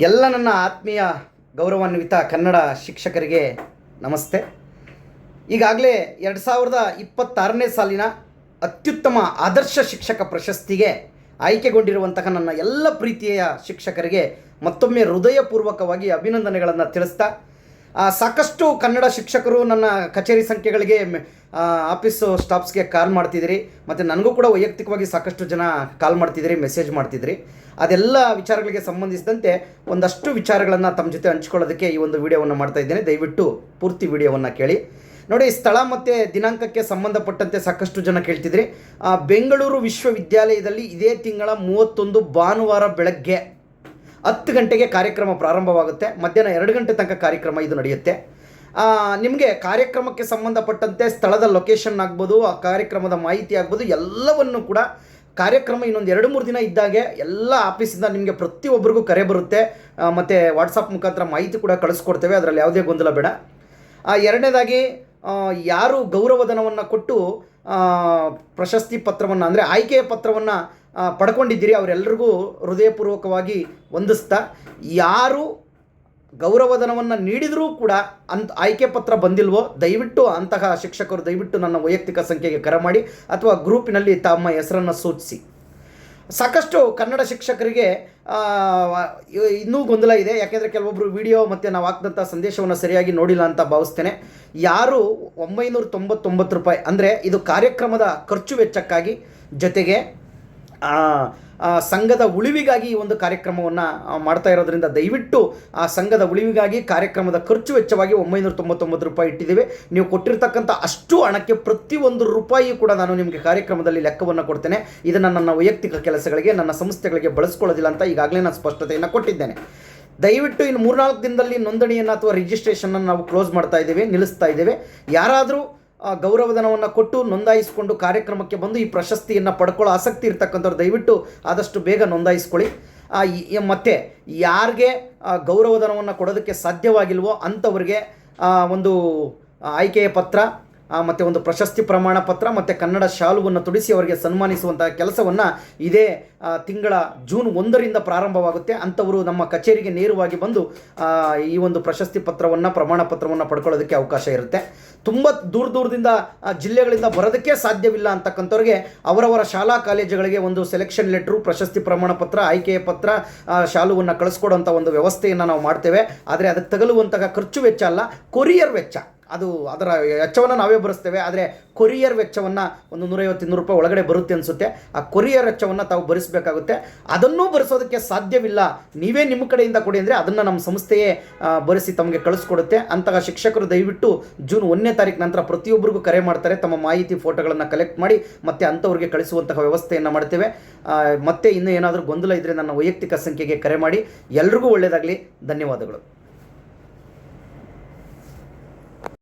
ಎಲ್ಲ ನನ್ನ ಆತ್ಮೀಯ ಗೌರವಾನ್ವಿತ ಕನ್ನಡ ಶಿಕ್ಷಕರಿಗೆ ನಮಸ್ತೆ. ಈಗಾಗಲೇ 2026ನೇ ಸಾಲಿನ ಅತ್ಯುತ್ತಮ ಆದರ್ಶ ಶಿಕ್ಷಕ ಪ್ರಶಸ್ತಿಗೆ ಆಯ್ಕೆಗೊಂಡಿರುವಂತಹ ನನ್ನ ಎಲ್ಲ ಪ್ರೀತಿಯ ಶಿಕ್ಷಕರಿಗೆ ಮತ್ತೊಮ್ಮೆ ಹೃದಯಪೂರ್ವಕವಾಗಿ ಅಭಿನಂದನೆಗಳನ್ನು ತಿಳಿಸ್ತಾ, ಸಾಕಷ್ಟು ಕನ್ನಡ ಶಿಕ್ಷಕರು ನನ್ನ ಕಚೇರಿ ಸಂಖ್ಯೆಗಳಿಗೆ ಆಫೀಸು ಸ್ಟಾಫ್ಸ್ಗೆ ಕಾಲ್ ಮಾಡ್ತಿದ್ದೀರಿ, ಮತ್ತು ನನಗೂ ಕೂಡ ವೈಯಕ್ತಿಕವಾಗಿ ಸಾಕಷ್ಟು ಜನ ಕಾಲ್ ಮಾಡ್ತಿದ್ದೀರಿ, ಮೆಸೇಜ್ ಮಾಡ್ತಿದ್ದೀರಿ. ಅದೆಲ್ಲ ವಿಚಾರಗಳಿಗೆ ಸಂಬಂಧಿಸಿದಂತೆ ಒಂದಷ್ಟು ವಿಚಾರಗಳನ್ನು ತಮ್ಮ ಜೊತೆ ಹಂಚ್ಕೊಳ್ಳೋದಕ್ಕೆ ಈ ಒಂದು ವಿಡಿಯೋವನ್ನು ಮಾಡ್ತಾ ಇದ್ದೇನೆ. ದಯವಿಟ್ಟು ಪೂರ್ತಿ ವಿಡಿಯೋವನ್ನು ಕೇಳಿ. ನೋಡಿ, ಸ್ಥಳ ಮತ್ತು ದಿನಾಂಕಕ್ಕೆ ಸಂಬಂಧಪಟ್ಟಂತೆ ಸಾಕಷ್ಟು ಜನ ಕೇಳ್ತಿದ್ರಿ. ಬೆಂಗಳೂರು ವಿಶ್ವವಿದ್ಯಾಲಯದಲ್ಲಿ ಇದೇ ತಿಂಗಳ 31 ಭಾನುವಾರ ಬೆಳಗ್ಗೆ 10 ಗಂಟೆಗೆ ಕಾರ್ಯಕ್ರಮ ಪ್ರಾರಂಭವಾಗುತ್ತೆ. ಮಧ್ಯಾಹ್ನ 2 ಗಂಟೆ ತನಕ ಕಾರ್ಯಕ್ರಮ ಇದು ನಡೆಯುತ್ತೆ. ನಿಮಗೆ ಕಾರ್ಯಕ್ರಮಕ್ಕೆ ಸಂಬಂಧಪಟ್ಟಂತೆ ಸ್ಥಳದ ಲೊಕೇಶನ್ ಆಗ್ಬೋದು, ಆ ಕಾರ್ಯಕ್ರಮದ ಮಾಹಿತಿ ಆಗ್ಬೋದು, ಎಲ್ಲವನ್ನು ಕೂಡ ಕಾರ್ಯಕ್ರಮ ಇನ್ನೊಂದು 2-3 ದಿನ ಇದ್ದಾಗೆ ಎಲ್ಲ ಆಫೀಸಿಂದ ನಿಮಗೆ ಪ್ರತಿಯೊಬ್ಬರಿಗೂ ಕರೆ ಬರುತ್ತೆ, ಮತ್ತು ವಾಟ್ಸಪ್ ಮುಖಾಂತರ ಮಾಹಿತಿ ಕೂಡ ಕಳಿಸ್ಕೊಡ್ತೇವೆ. ಅದರಲ್ಲಿ ಯಾವುದೇ ಗೊಂದಲ ಬೇಡ. ಎರಡನೇದಾಗಿ, ಯಾರು ಗೌರವಧನವನ್ನು ಕೊಟ್ಟು ಪ್ರಶಸ್ತಿ ಪತ್ರವನ್ನು ಅಂದರೆ ಆಯ್ಕೆಯ ಪತ್ರವನ್ನು ಪಡ್ಕೊಂಡಿದ್ದೀರಿ ಅವರೆಲ್ಲರಿಗೂ ಹೃದಯಪೂರ್ವಕವಾಗಿ ವಂದಿಸ್ತಾ, ಯಾರು ಗೌರವಧನವನ್ನು ನೀಡಿದರೂ ಕೂಡ ಆಯ್ಕೆ ಪತ್ರ ಬಂದಿಲ್ವೋ ದಯವಿಟ್ಟು ಅಂತಹ ಶಿಕ್ಷಕರು ದಯವಿಟ್ಟು ನನ್ನ ವೈಯಕ್ತಿಕ ಸಂಖ್ಯೆಗೆ ಕರೆ ಮಾಡಿ ಅಥವಾ ಗ್ರೂಪಿನಲ್ಲಿ ತಮ್ಮ ಹೆಸರನ್ನು ಸೂಚಿಸಿ. ಸಾಕಷ್ಟು ಕನ್ನಡ ಶಿಕ್ಷಕರಿಗೆ ಇನ್ನೂ ಗೊಂದಲ ಇದೆ. ಯಾಕೆಂದರೆ ಕೆಲವೊಬ್ಬರು ವಿಡಿಯೋ ಮತ್ತು ನಾವು ಹಾಕಿದಂಥ ಸಂದೇಶವನ್ನು ಸರಿಯಾಗಿ ನೋಡಿಲ್ಲ ಅಂತ ಭಾವಿಸ್ತೇನೆ. ಯಾರು 999 ರೂಪಾಯಿ ಅಂದರೆ ಇದು ಕಾರ್ಯಕ್ರಮದ ಖರ್ಚು ವೆಚ್ಚಕ್ಕಾಗಿ, ಜೊತೆಗೆ ಸಂಘದ ಉಳಿವಿಗಾಗಿ ಈ ಒಂದು ಕಾರ್ಯಕ್ರಮವನ್ನು ಮಾಡ್ತಾ ಇರೋದ್ರಿಂದ ದಯವಿಟ್ಟು ಆ ಸಂಘದ ಉಳಿವಿಗಾಗಿ ಕಾರ್ಯಕ್ರಮದ ಖರ್ಚು ವೆಚ್ಚವಾಗಿ 999 ರೂಪಾಯಿ ಇಟ್ಟಿದ್ದೀವಿ. ನೀವು ಕೊಟ್ಟಿರ್ತಕ್ಕಂಥ ಅಷ್ಟು ಹಣಕ್ಕೆ ಪ್ರತಿಯೊಂದು ರೂಪಾಯಿ ಕೂಡ ನಾನು ನಿಮಗೆ ಕಾರ್ಯಕ್ರಮದಲ್ಲಿ ಲೆಕ್ಕವನ್ನು ಕೊಡ್ತೇನೆ. ಇದನ್ನು ನನ್ನ ವೈಯಕ್ತಿಕ ಕೆಲಸಗಳಿಗೆ, ನನ್ನ ಸಂಸ್ಥೆಗಳಿಗೆ ಬಳಸ್ಕೊಳ್ಳೋದಿಲ್ಲ ಅಂತ ಈಗಾಗಲೇ ನಾನು ಸ್ಪಷ್ಟತೆಯನ್ನು ಕೊಟ್ಟಿದ್ದೇನೆ. ದಯವಿಟ್ಟು ಇನ್ನು 3-4 ದಿನದಲ್ಲಿ ನೋಂದಣಿಯನ್ನು ಅಥವಾ ರಿಜಿಸ್ಟ್ರೇಷನನ್ನು ನಾವು ಕ್ಲೋಸ್ ಮಾಡ್ತಾ ಇದ್ದೇವೆ, ನಿಲ್ಲಿಸ್ತಾ ಇದ್ದೇವೆ. ಯಾರಾದರೂ ಗೌರವಧನವನ್ನು ಕೊಟ್ಟು ನೋಂದಾಯಿಸಿಕೊಂಡು ಕಾರ್ಯಕ್ರಮಕ್ಕೆ ಬಂದು ಈ ಪ್ರಶಸ್ತಿಯನ್ನು ಪಡ್ಕೊಳ್ಳೋ ಆಸಕ್ತಿ ಇರ್ತಕ್ಕಂಥವ್ರು ದಯವಿಟ್ಟು ಆದಷ್ಟು ಬೇಗ ನೋಂದಾಯಿಸ್ಕೊಳ್ಳಿ. ಮತ್ತು ಯಾರಿಗೆ ಗೌರವಧನವನ್ನು ಕೊಡೋದಕ್ಕೆ ಸಾಧ್ಯವಾಗಿಲ್ವೋ ಅಂಥವ್ರಿಗೆ ಒಂದು ಆಯ್ಕೆಯ ಪತ್ರ ಮತ್ತು ಒಂದು ಪ್ರಶಸ್ತಿ ಪ್ರಮಾಣ ಪತ್ರ ಮತ್ತು ಕನ್ನಡ ಶಾಲುವನ್ನು ತೊಡಿಸಿ ಅವರಿಗೆ ಸನ್ಮಾನಿಸುವಂಥ ಕೆಲಸವನ್ನು ಇದೇ ತಿಂಗಳ ಜೂನ್ 1ರಿಂದ ಪ್ರಾರಂಭವಾಗುತ್ತೆ. ಅಂಥವರು ನಮ್ಮ ಕಚೇರಿಗೆ ನೇರವಾಗಿ ಬಂದು ಈ ಒಂದು ಪ್ರಶಸ್ತಿ ಪತ್ರವನ್ನು, ಪ್ರಮಾಣ ಪತ್ರವನ್ನು ಪಡ್ಕೊಳ್ಳೋದಕ್ಕೆ ಅವಕಾಶ ಇರುತ್ತೆ. ತುಂಬ ದೂರದಿಂದ ಜಿಲ್ಲೆಗಳಿಂದ ಬರೋದಕ್ಕೆ ಸಾಧ್ಯವಿಲ್ಲ ಅಂತಕ್ಕಂಥವ್ರಿಗೆ ಅವರವರ ಶಾಲಾ ಕಾಲೇಜುಗಳಿಗೆ ಒಂದು ಸೆಲೆಕ್ಷನ್ ಲೆಟ್ರು, ಪ್ರಶಸ್ತಿ ಪ್ರಮಾಣ ಪತ್ರ, ಆಯ್ಕೆಯ ಪತ್ರ, ಶಾಲುವನ್ನು ಕಳಿಸ್ಕೊಡುವಂಥ ಒಂದು ವ್ಯವಸ್ಥೆಯನ್ನು ನಾವು ಮಾಡ್ತೇವೆ. ಆದರೆ ಅದಕ್ಕೆ ತಗಲುವಂತಹ ಖರ್ಚು ವೆಚ್ಚ ಅಲ್ಲ, ಕೊರಿಯರ್ ವೆಚ್ಚ. ಅದರ ವೆಚ್ಚವನ್ನು ನಾವೇ ಭರಿಸ್ತೇವೆ. ಆದರೆ ಕೊರಿಯರ್ ವೆಚ್ಚವನ್ನು ಒಂದು 150-200 ರೂಪಾಯಿ ಒಳಗಡೆ ಬರುತ್ತೆ ಅನಿಸುತ್ತೆ. ಆ ಕೊರಿಯರ್ ವೆಚ್ಚವನ್ನು ತಾವು ಭರಿಸಬೇಕಾಗುತ್ತೆ. ಅದನ್ನೂ ಭರಿಸೋದಕ್ಕೆ ಸಾಧ್ಯವಿಲ್ಲ, ನೀವೇ ನಿಮ್ಮ ಕಡೆಯಿಂದ ಕೊಡಿ ಅಂದರೆ ಅದನ್ನು ನಮ್ಮ ಸಂಸ್ಥೆಯೇ ಭರಿಸಿ ತಮಗೆ ಕಳಿಸ್ಕೊಡುತ್ತೆ. ಅಂತಹ ಶಿಕ್ಷಕರು ದಯವಿಟ್ಟು ಜೂನ್ 1ನೇ ತಾರೀಕು ನಂತರ ಪ್ರತಿಯೊಬ್ಬರಿಗೂ ಕರೆ ಮಾಡ್ತಾರೆ. ತಮ್ಮ ಮಾಹಿತಿ ಫೋಟೋಗಳನ್ನು ಕಲೆಕ್ಟ್ ಮಾಡಿ ಮತ್ತೆ ಅಂಥವ್ರಿಗೆ ಕಳಿಸುವಂತಹ ವ್ಯವಸ್ಥೆಯನ್ನು ಮಾಡ್ತೇವೆ. ಮತ್ತೆ ಇನ್ನೂ ಏನಾದರೂ ಗೊಂದಲ ಇದ್ದರೆ ನನ್ನ ವೈಯಕ್ತಿಕ ಸಂಖ್ಯೆಗೆ ಕರೆ ಮಾಡಿ. ಎಲ್ರಿಗೂ ಒಳ್ಳೆಯದಾಗಲಿ. ಧನ್ಯವಾದಗಳು.